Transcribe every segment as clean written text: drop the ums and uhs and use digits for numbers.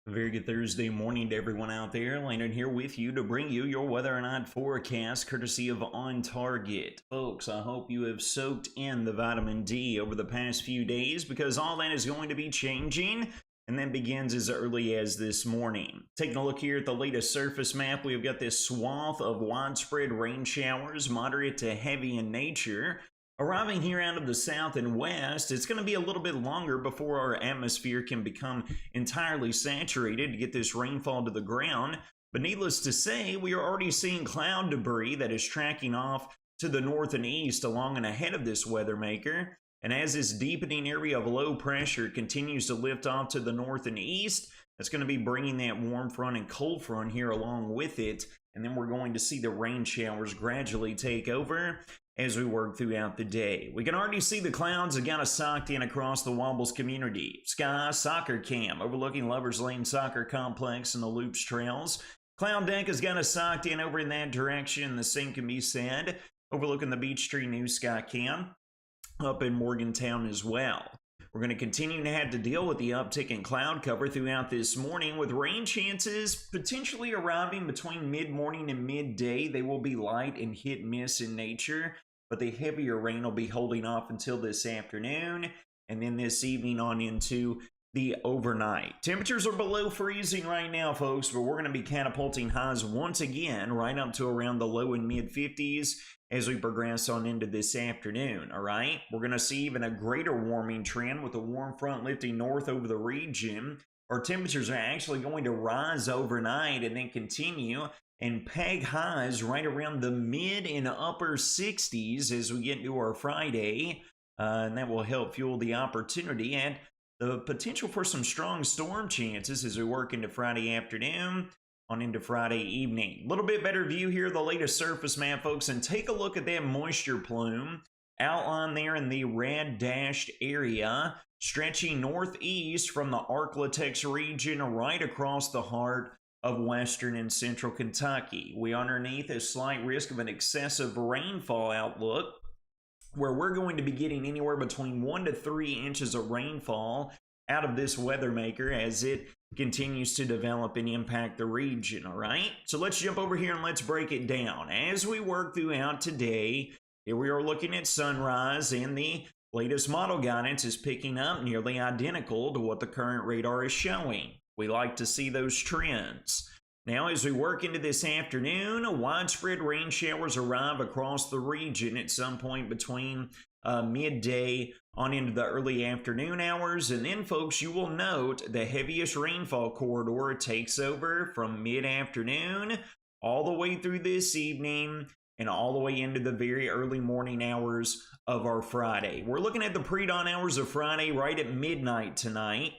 Very good Thursday morning to everyone out there. Landon here with you to bring you your weather and night forecast courtesy of On Target. Folks, I hope you have soaked in the vitamin D over the past few days because all that is going to be changing, and that begins as early as this morning. Taking a look here at the latest surface map, we've got this swath of widespread rain showers, moderate to heavy in nature. Arriving here out of the south and west, it's going to be a little bit longer before our atmosphere can become entirely saturated to get this rainfall to the ground. But needless to say, we are already seeing cloud debris that is tracking off to the north and east along and ahead of this weather maker. And as this deepening area of low pressure continues to lift off to the north and east, that's going to be bringing that warm front and cold front here along with it. And then we're going to see the rain showers gradually take over as we work throughout the day. We can already see the clouds that got us socked in across the Wobbles community. Sky Soccer Cam overlooking Lovers Lane Soccer Complex and the Loops Trails. Cloud Deck has got us socked in over in that direction. The same can be said overlooking the Beach Tree New Sky Cam up in Morgantown as well. We're going to continue to have to deal with the uptick in cloud cover throughout this morning with rain chances potentially arriving between mid-morning and midday. They will be light and hit-miss in nature, but the heavier rain will be holding off until this afternoon and then this evening on into the overnight. Temperatures are below freezing right now, folks, but we're going to be catapulting highs once again right up to around the low and mid 50s as we progress on into this afternoon, all right? We're going to see even a greater warming trend with the warm front lifting north over the region. Our temperatures are actually going to rise overnight and then continue and peg highs right around the mid and upper 60s as we get into our Friday, and that will help fuel the opportunity and the potential for some strong storm chances as we work into Friday afternoon on into Friday evening. A little bit better view here, the latest surface map, folks, and take a look at that moisture plume outlined there in the red dashed area, stretching northeast from the Arklatex region right across the heart of western and central Kentucky. We underneath a slight risk of an excessive rainfall outlook, where we're going to be getting anywhere between 1 to 3 inches of rainfall out of this weather maker as it continues to develop and impact the region, all right? So let's jump over here and let's break it down. As we work throughout today, here we are looking at sunrise, and the latest model guidance is picking up nearly identical to what the current radar is showing. We like to see those trends. Now, as we work into this afternoon, widespread rain showers arrive across the region at some point between midday on into the early afternoon hours. And then, folks, you will note the heaviest rainfall corridor takes over from mid-afternoon all the way through this evening and all the way into the very early morning hours of our Friday. We're looking at the pre-dawn hours of Friday right at midnight tonight.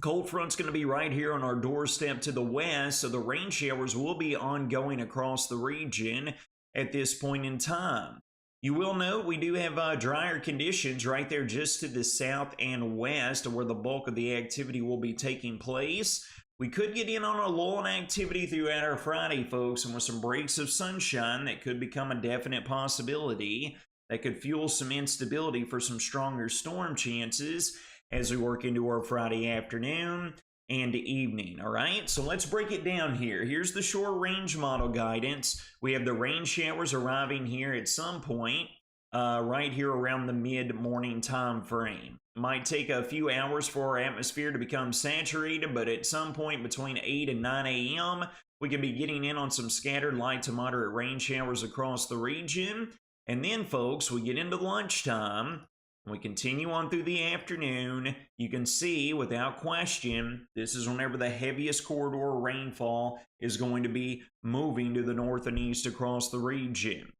Cold front's going to be right here on our doorstep to the west, so the rain showers will be ongoing across the region at this point in time. You will note we do have drier conditions right there just to the south and west where the bulk of the activity will be taking place. We could get in on a lull in activity throughout our Friday, folks, and with some breaks of sunshine that could become a definite possibility that could fuel some instability for some stronger storm chances as we work into our Friday afternoon and evening, all right? So let's break it down here. Here's the short range model guidance. We have the rain showers arriving here at some point right here around the mid-morning time frame. Might take a few hours for our atmosphere to become saturated, but at some point between 8 and 9 a.m., we could be getting in on some scattered light to moderate rain showers across the region. And then, folks, we get into lunchtime. We continue on through the afternoon. You can see, without question, this is whenever the heaviest corridor rainfall is going to be moving to the north and east across the region.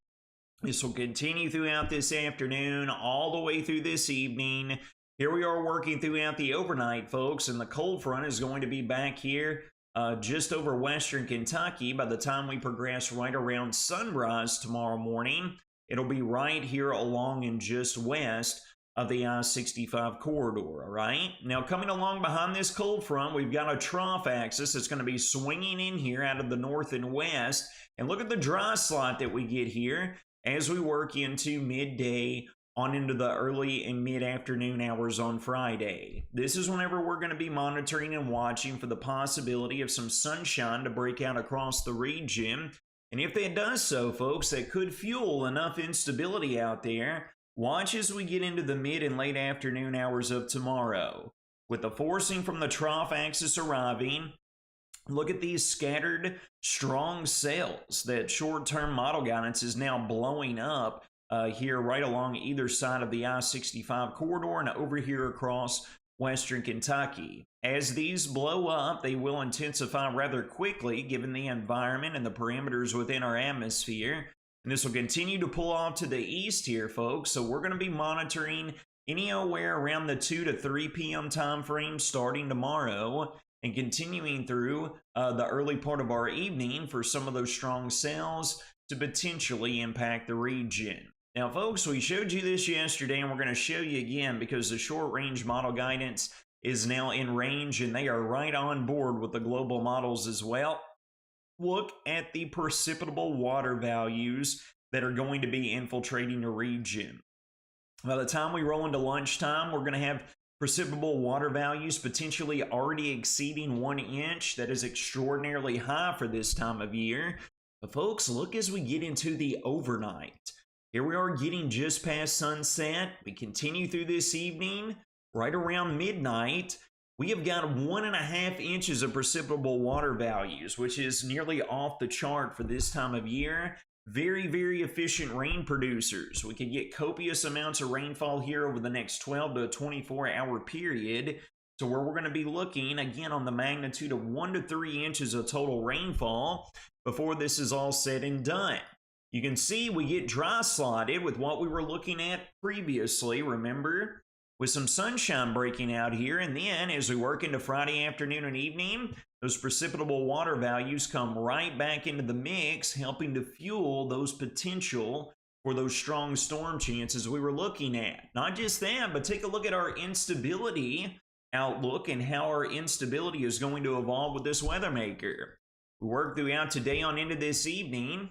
This will continue throughout this afternoon, all the way through this evening. Here we are working throughout the overnight, folks, and the cold front is going to be back here just over western Kentucky by the time we progress right around sunrise tomorrow morning. It'll be right here along and just west of the I-65 corridor, all right? Now, coming along behind this cold front, we've got a trough axis that's going to be swinging in here out of the north and west. And look at the dry slot that we get here as we work into midday on into the early and mid-afternoon hours on Friday. This is whenever we're going to be monitoring and watching for the possibility of some sunshine to break out across the region. And if that does so, folks, that could fuel enough instability out there. Watch as we get into the mid and late afternoon hours of tomorrow. With the forcing from the trough axis arriving, look at these scattered strong cells that short-term model guidance is now blowing up here right along either side of the I-65 corridor and over here across western Kentucky. As these blow up, they will intensify rather quickly given the environment and the parameters within our atmosphere. And this will continue to pull off to the east here, folks. So we're going to be monitoring anywhere around the 2 to 3 p.m. time frame starting tomorrow and continuing through the early part of our evening for some of those strong cells to potentially impact the region. Now, folks, we showed you this yesterday, and we're going to show you again because the short-range model guidance is now in range, and they are right on board with the global models as well. Look at the precipitable water values that are going to be infiltrating the region. By the time we roll into lunchtime, we're going to have precipitable water values potentially already exceeding 1 inch. That is extraordinarily high for this time of year. But folks, look as we get into the overnight. Here we are getting just past sunset. We continue through this evening. Right around midnight, we have got 1.5 inches of precipitable water values, which is nearly off the chart for this time of year. Very, very efficient rain producers. We could get copious amounts of rainfall here over the next 12 to 24-hour period. So where we're going to be looking, again, on the magnitude of 1 to 3 inches of total rainfall before this is all said and done. You can see we get dry slotted with what we were looking at previously, remember? With some sunshine breaking out here, and then as we work into Friday afternoon and evening, those precipitable water values come right back into the mix, helping to fuel those potential for those strong storm chances we were looking at. Not just that, but take a look at our instability outlook and how our instability is going to evolve with this weather maker. We work throughout today on into this evening.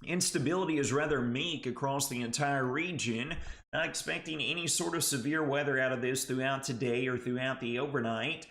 Instability is rather meek across the entire region. Not expecting any sort of severe weather out of this throughout today or throughout the overnight.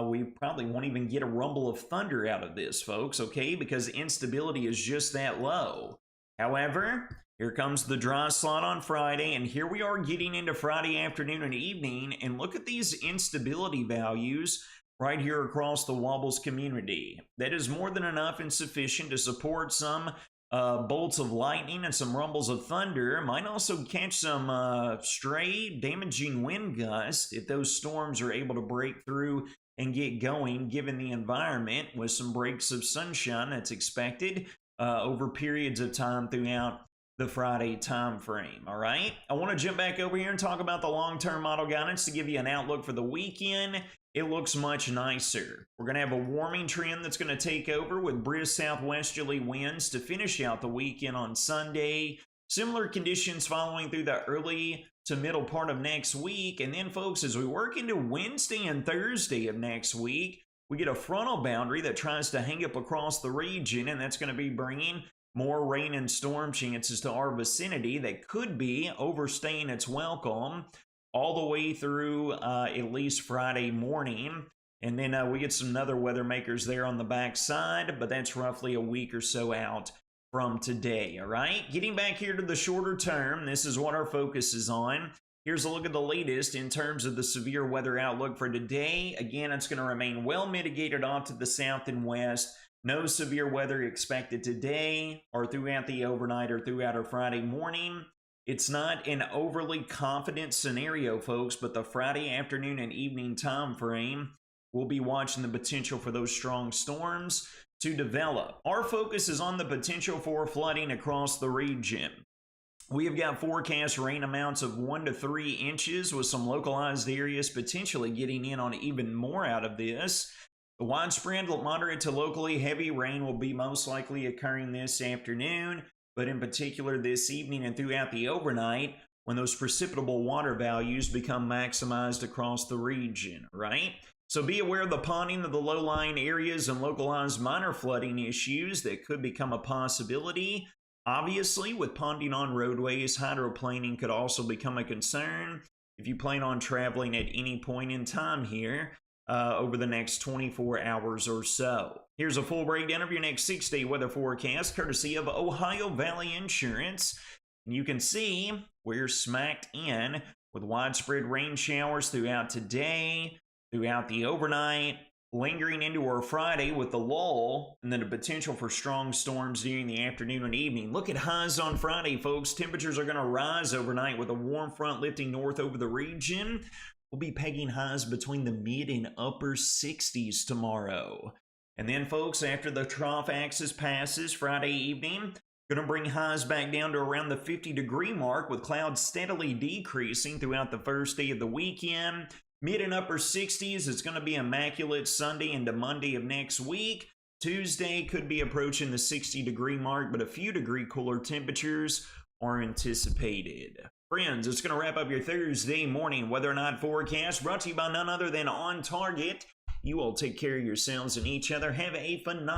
We probably won't even get a rumble of thunder out of this, folks, okay? Because instability is just that low. However, here comes the dry slot on Friday, and here we are getting into Friday afternoon and evening, and look at these instability values right here across the Wobbles community. That is more than enough and sufficient to support some bolts of lightning and some rumbles of thunder. Might also catch some stray damaging wind gusts if those storms are able to break through and get going, given the environment, with some breaks of sunshine that's expected over periods of time throughout the Friday time frame. All right, I want to jump back over here and talk about the long-term model guidance to give you an outlook for the weekend. It looks much nicer. We're going to have a warming trend that's going to take over with brisk southwesterly winds to finish out the weekend on Sunday. Similar conditions following through the early to middle part of next week. And then, folks, as we work into Wednesday and Thursday of next week, we get a frontal boundary that tries to hang up across the region, and that's going to be bringing more rain and storm chances to our vicinity that could be overstaying its welcome all the way through at least Friday morning. And then we get some other weather makers there on the backside, but that's roughly a week or so out from today, all right? Getting back here to the shorter term, this is what our focus is on. Here's a look at the latest in terms of the severe weather outlook for today. Again, it's going to remain well mitigated off to the south and west. No severe weather expected today or throughout the overnight or throughout our Friday morning. It's not an overly confident scenario, folks, but the Friday afternoon and evening time frame, we'll be watching the potential for those strong storms to develop. Our focus is on the potential for flooding across the region. We have got forecast rain amounts of 1 to 3 inches with some localized areas potentially getting in on even more out of this. The widespread moderate to locally heavy rain will be most likely occurring this afternoon, but in particular this evening and throughout the overnight when those precipitable water values become maximized across the region, right? So be aware of the ponding of the low-lying areas and localized minor flooding issues that could become a possibility. Obviously, with ponding on roadways, hydroplaning could also become a concern if you plan on traveling at any point in time here over the next 24 hours or so. Here's a full breakdown of your next 6-day weather forecast, courtesy of Ohio Valley Insurance. And you can see we're smacked in with widespread rain showers throughout today, throughout the overnight, lingering into our Friday with the lull, and then the potential for strong storms during the afternoon and evening. Look at highs on Friday, folks. Temperatures are going to rise overnight with a warm front lifting north over the region. We'll be pegging highs between the mid and upper 60s tomorrow. And then, folks, after the trough axis passes Friday evening, going to bring highs back down to around the 50-degree mark with clouds steadily decreasing throughout the first day of the weekend. Mid and upper 60s, it's going to be immaculate Sunday into Monday of next week. Tuesday could be approaching the 60-degree mark, but a few degree cooler temperatures are anticipated. Friends, it's going to wrap up your Thursday morning weather or not forecast, brought to you by none other than On Target. You all take care of yourselves and each other. Have a phenomenal